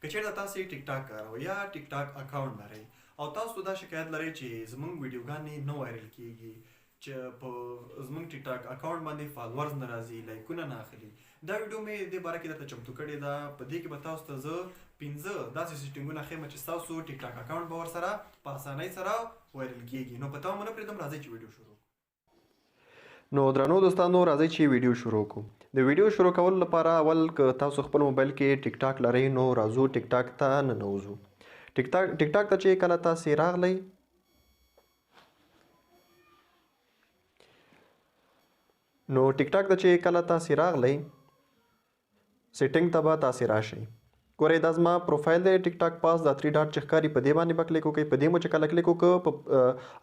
که چېرته تاسو ټیک ټاک کاروئ یا ټیک ټاک اکاونټ لرئ او تاسو دا شکایت لرئ چې زموږ ویډیوګانې نه وایرل کیږي، چې په زموږ ټیک ټاک اکاونټ باندې فالوورز نه راځي، لایکونه نه اخلي. دا ویډیو مې دې باره کې درته چمتو کړې ده. په دې کې به تاسو ته زه 15 داسې سیټینګونه ښیم چې ستاسو ټیک ټاک اکاونټ به ورسره په اسانۍ سره وایرل کیږي. نو په تا مو نه پرېږدم، راځئ چې ویډیو شروع. نو درنو دوستانو، راځئ چې ویډیو شروع کړو. د ویډیو شروع کولو لپاره اول که تاسو خپل موبایل کې ټیک ټاک لرئ نو راځو ټیک ټاک ته ننوځو. ټیک ټاک ته چې کله تاسې راغلی نو ټیک ټاک ته چې کله تاسې راغلی سیټینګ ته به تاسې راشئ. ګورئ دا زما پروفایل دی ټیک ټاک پاس، دا 3 ډاټ چې ښکاري په دې باندې به کلیک وکړئ. په دې مو چې کله کلیک وکړو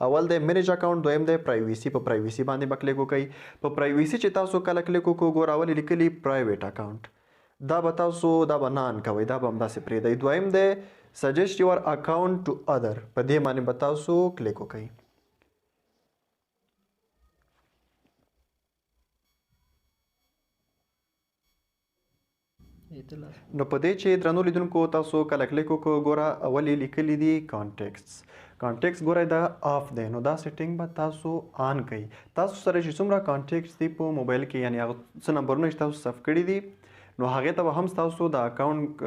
اول دی مینیج اکاونټ، دویم دی پرایویسي. په پرایویسي باندې به کلیک وکړئ. په پرایویسي چې تاسو کله کلیک وکړو ګوره اول لیکلي پرایویټ اکاونټ، دا به تاسو دا به نه آن کوئ، دا به همداسې پرېږدئ. دویم دی سجیسټ یور اکاونټ ټو ادر، په دې باندې به تاسو کلیک وکړئ. نو په دې چې درنو لیدونکو تاسو کله کلیک وکړو ګوره اول یې لیکلي دي کانټیکټس ګوره دا آف دی. نو دا سیټینګ به تاسو آن کړئ. تاسو سره چې څومره کانټیکټس دي په موبایل کې، یعنې هغه څه نمبرونه چې تاسو سیف کړي دي نو هغې ته به هم ستاسو د اکاونټ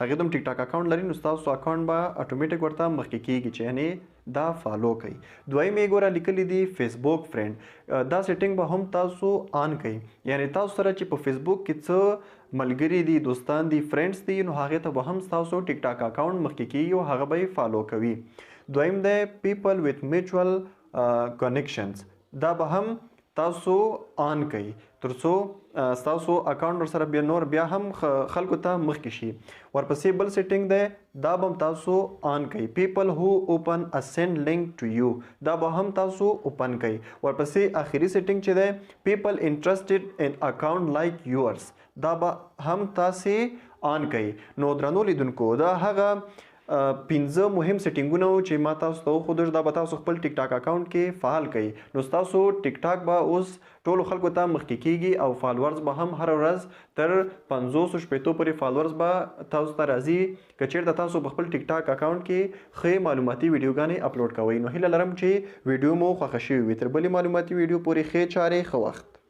هغې ته هم ټیک ټاک اکاونټ لري نو ستاسو اکاونټ به اټومیټک ورته مخکې کیږي چې یعنې دا فالو کوي. دویم یې ګوره لیکلي دي فیسبوک فرینډ، دا سیټینګ به هم تاسو آن کوئ. یعنې تاسو سره چې په فیسبوک کې څه ملګري دي، دوستان دي، فرینډس دي نو هغې ته به هم ستاسو ټیک ټاک اکاونټ مخکې کیږي او هغه به یې فالو کوي. دویم دی پیپل ویث میچوال کنیکشنز، دا به هم تاسو آن کوئ تر څو ستاسو اکاونټ ورسره بیا نور بیا هم خلکو ته مخکې شي. ورپسې بل سیټینګ دی دا به هم تاسو آن کوئ. پیپل هو اوپن ا سینډ لینک ټو یو، دا به هم تاسو اوپن کوئ. ورپسې آخري سیټینګ چې دی پیپل انټرسټډ ان اکاونټ لایک یورس، دا به هم تاسې آن کوئ. نو درنو لیدونکو دا هغه 15 مهم سیټینګونه وو چې ما تاسو ته وښودل، دا به تاسو خپل ټیک ټاک اکاونټ کې فعال کړئ. نو ستاسو ټیک ټاک به اوس ټولو خلکو ته مخکې کیږي او فالوورز به هم هر ورځ تر 500 پورې فالوورز به تاسو ته راځي که چېرته تاسو په خپل ټیک ټاک اکاونټ کې ښې معلوماتي ویډیوګانې اپلوډ کوئ. نو هیله لرم چې ویډیو مو خوښه شوې وي. تر بلې معلوماتي ویډیو پورې ښې چارې ښه وخت.